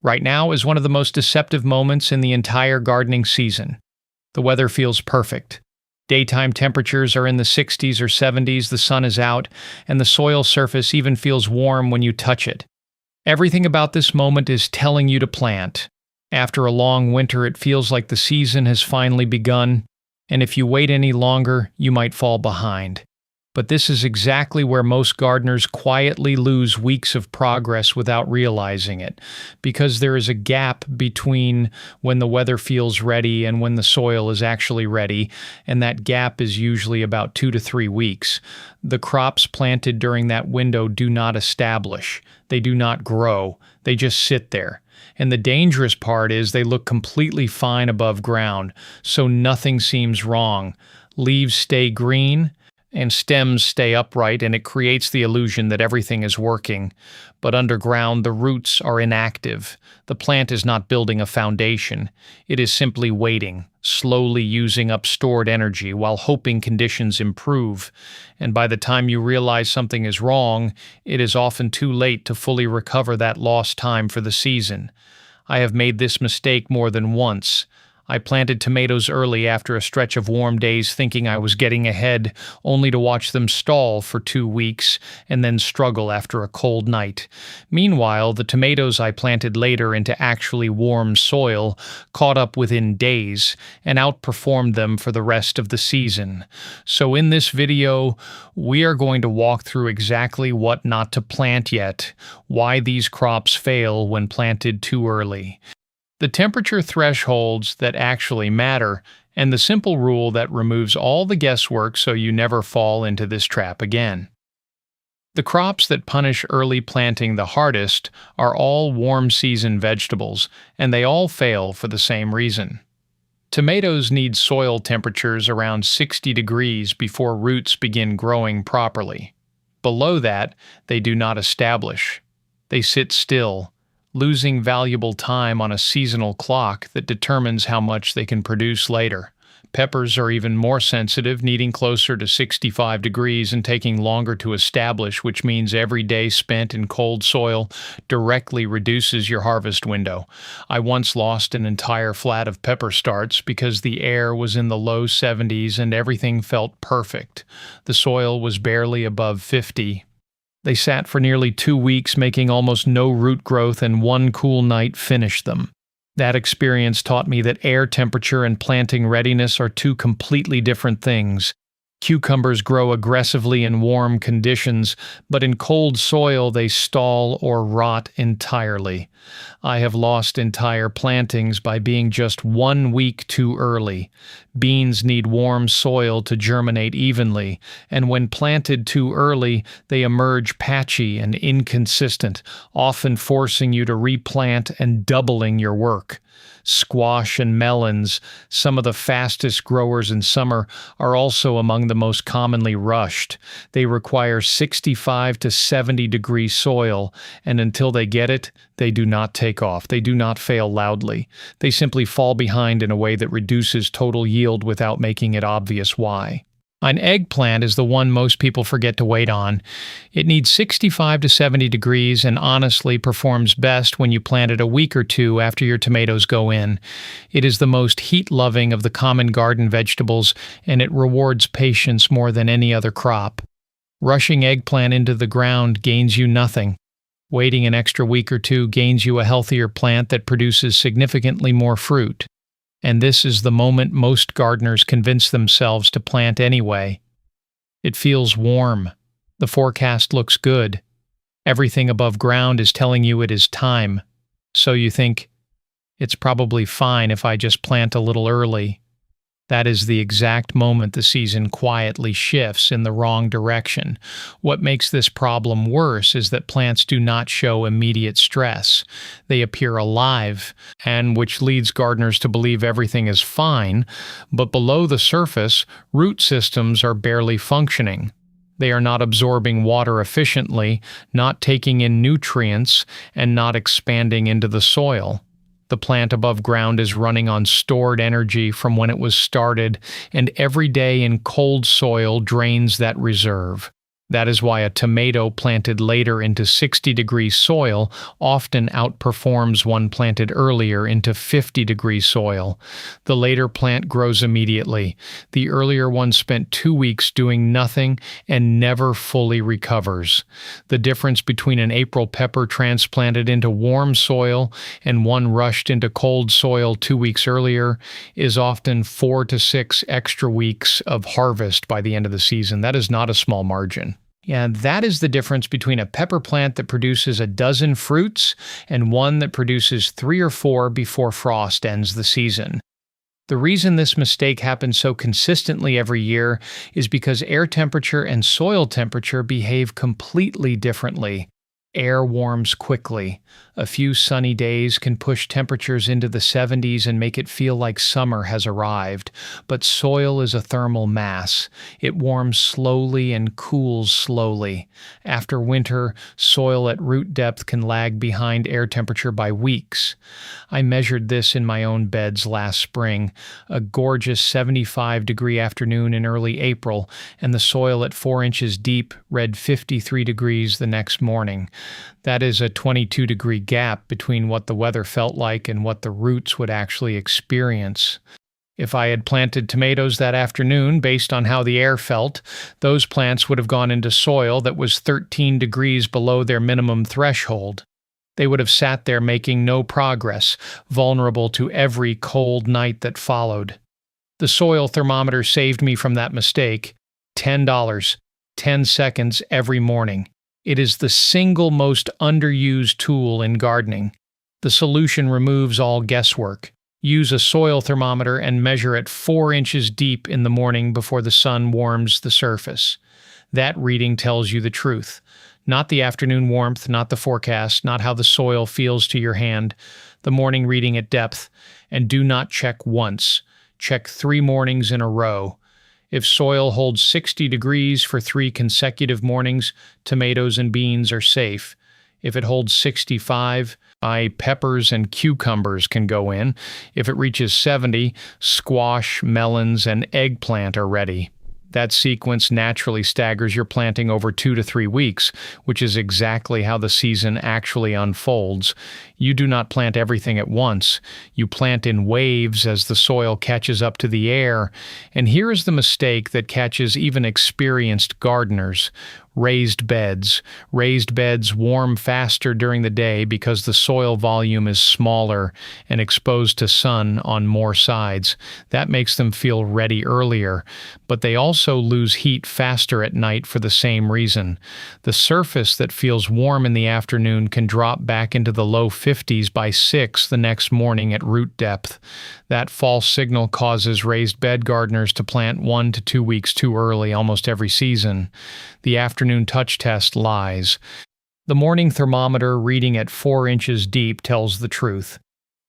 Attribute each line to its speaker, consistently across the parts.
Speaker 1: Right now is one of the most deceptive moments in the entire gardening season. The weather feels perfect. Daytime temperatures are in the 60s or 70s, the sun is out, and the soil surface even feels warm when you touch it. Everything about this moment is telling you to plant. After a long winter, it feels like the season has finally begun, and if you wait any longer, you might fall behind. But this is exactly where most gardeners quietly lose weeks of progress without realizing it, because there is a gap between when the weather feels ready and when the soil is actually ready, and that gap is usually about 2 to 3 weeks. The crops planted during that window do not establish. They do not grow. They just sit there. And the dangerous part is they look completely fine above ground, so nothing seems wrong. Leaves stay green, and stems stay upright, and it creates the illusion that everything is working. But underground, the roots are inactive. The plant is not building a foundation. It is simply waiting, slowly using up stored energy while hoping conditions improve. And by the time you realize something is wrong, it is often too late to fully recover that lost time for the season. I have made this mistake more than once. I planted tomatoes early after a stretch of warm days thinking I was getting ahead, only to watch them stall for 2 weeks and then struggle after a cold night. Meanwhile, the tomatoes I planted later into actually warm soil caught up within days and outperformed them for the rest of the season. So in this video, we are going to walk through exactly what not to plant yet, why these crops fail when planted too early, the temperature thresholds that actually matter, and the simple rule that removes all the guesswork so you never fall into this trap again. The crops that punish early planting the hardest are all warm season vegetables, and they all fail for the same reason. Tomatoes need soil temperatures around 60 degrees before roots begin growing properly. Below that, they do not establish. They sit still, losing valuable time on a seasonal clock that determines how much they can produce later. Peppers are even more sensitive, needing closer to 65 degrees and taking longer to establish, which means every day spent in cold soil directly reduces your harvest window. I once lost an entire flat of pepper starts because the air was in the low 70s and everything felt perfect. The soil was barely above 50. They sat for nearly 2 weeks, making almost no root growth, and one cool night finished them. That experience taught me that air temperature and planting readiness are two completely different things. Cucumbers grow aggressively in warm conditions, but in cold soil they stall or rot entirely. I have lost entire plantings by being just 1 week too early. Beans need warm soil to germinate evenly, and when planted too early, they emerge patchy and inconsistent, often forcing you to replant and doubling your work. Squash and melons, some of the fastest growers in summer, are also among the most commonly rushed. They require 65 to 70 degree soil, and until they get it, they do not take off. They do not fail loudly. They simply fall behind in a way that reduces total yield without making it obvious why. An eggplant is the one most people forget to wait on. It needs 65 to 70 degrees and honestly performs best when you plant it a week or two after your tomatoes go in. It is the most heat-loving of the common garden vegetables, and it rewards patience more than any other crop. Rushing eggplant into the ground gains you nothing. Waiting an extra week or two gains you a healthier plant that produces significantly more fruit. And this is the moment most gardeners convince themselves to plant anyway. It feels warm. The forecast looks good. Everything above ground is telling you it is time. So you think, it's probably fine if I just plant a little early. That is the exact moment the season quietly shifts in the wrong direction. What makes this problem worse is that plants do not show immediate stress. They appear alive, and which leads gardeners to believe everything is fine, but below the surface, root systems are barely functioning. They are not absorbing water efficiently, not taking in nutrients, and not expanding into the soil. The plant above ground is running on stored energy from when it was started, and every day in cold soil drains that reserve. That is why a tomato planted later into 60-degree soil often outperforms one planted earlier into 50-degree soil. The later plant grows immediately. The earlier one spent 2 weeks doing nothing and never fully recovers. The difference between an April pepper transplanted into warm soil and one rushed into cold soil 2 weeks earlier is often 4 to 6 extra weeks of harvest by the end of the season. That is not a small margin. Yeah, that is the difference between a pepper plant that produces a dozen fruits and one that produces 3 or 4 before frost ends the season. The reason this mistake happens so consistently every year is because air temperature and soil temperature behave completely differently. Air warms quickly. A few sunny days can push temperatures into the 70s and make it feel like summer has arrived, but soil is a thermal mass. It warms slowly and cools slowly. After winter, soil at root depth can lag behind air temperature by weeks. I measured this in my own beds last spring, a gorgeous 75-degree afternoon in early April, and the soil at 4 inches deep read 53 degrees the next morning. That is a 22-degree gap between what the weather felt like and what the roots would actually experience. If I had planted tomatoes that afternoon based on how the air felt, those plants would have gone into soil that was 13 degrees below their minimum threshold. They would have sat there making no progress, vulnerable to every cold night that followed. The soil thermometer saved me from that mistake. $10, 10 seconds every morning. It is the single most underused tool in gardening. The solution removes all guesswork. Use a soil thermometer and measure it 4 inches deep in the morning before the sun warms the surface. That reading tells you the truth. Not the afternoon warmth, not the forecast, not how the soil feels to your hand. The morning reading at depth. And do not check once. Check 3 mornings in a row. If soil holds 60 degrees for 3 consecutive mornings, tomatoes and beans are safe. If it holds 65, peppers and cucumbers can go in. If it reaches 70, squash, melons, and eggplant are ready. That sequence naturally staggers your planting over 2 to 3 weeks, which is exactly how the season actually unfolds. You do not plant everything at once. You plant in waves as the soil catches up to the air. And here is the mistake that catches even experienced gardeners. Raised beds. Raised beds warm faster during the day because the soil volume is smaller and exposed to sun on more sides. That makes them feel ready earlier, but they also lose heat faster at night for the same reason. The surface that feels warm in the afternoon can drop back into the low 50s by 6 the next morning at root depth. That false signal causes raised bed gardeners to plant 1 to 2 weeks too early almost every season. The afternoon touch test lies. The morning thermometer reading at 4 inches deep tells the truth.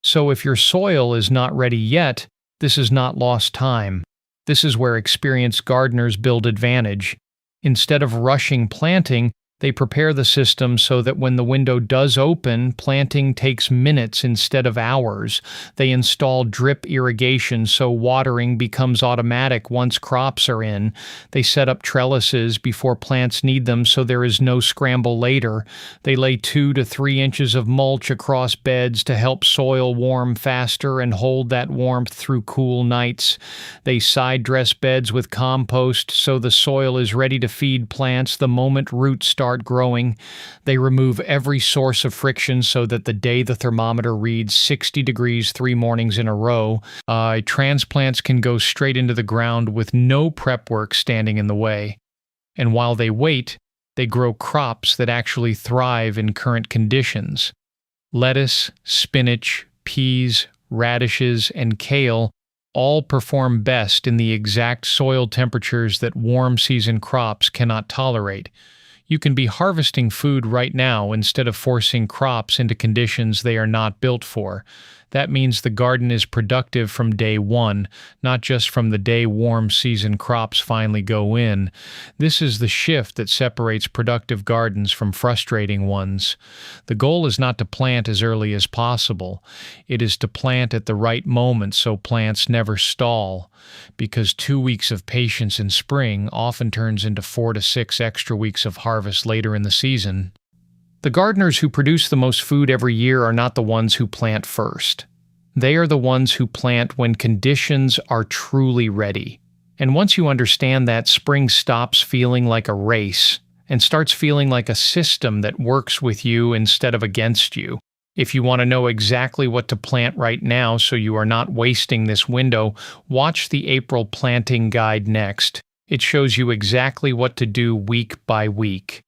Speaker 1: So if your soil is not ready yet, this is not lost time. This is where experienced gardeners build advantage. Instead of rushing planting, they prepare the system so that when the window does open, planting takes minutes instead of hours. They install drip irrigation so watering becomes automatic once crops are in. They set up trellises before plants need them so there is no scramble later. They lay 2 to 3 inches of mulch across beds to help soil warm faster and hold that warmth through cool nights. They side dress beds with compost so the soil is ready to feed plants the moment roots start growing. They remove every source of friction so that the day the thermometer reads 60 degrees 3 mornings in a row, transplants can go straight into the ground with no prep work standing in the way. And while they wait, they grow crops that actually thrive in current conditions. Lettuce, spinach, peas, radishes, and kale all perform best in the exact soil temperatures that warm season crops cannot tolerate. You can be harvesting food right now instead of forcing crops into conditions they are not built for. That means the garden is productive from day one, not just from the day warm season crops finally go in. This is the shift that separates productive gardens from frustrating ones. The goal is not to plant as early as possible. It is to plant at the right moment so plants never stall, because 2 weeks of patience in spring often turns into 4 to 6 extra weeks of harvest later in the season. The gardeners who produce the most food every year are not the ones who plant first. They are the ones who plant when conditions are truly ready. And once you understand that, spring stops feeling like a race and starts feeling like a system that works with you instead of against you. If you want to know exactly what to plant right now so you are not wasting this window, watch the April planting guide next. It shows you exactly what to do week by week.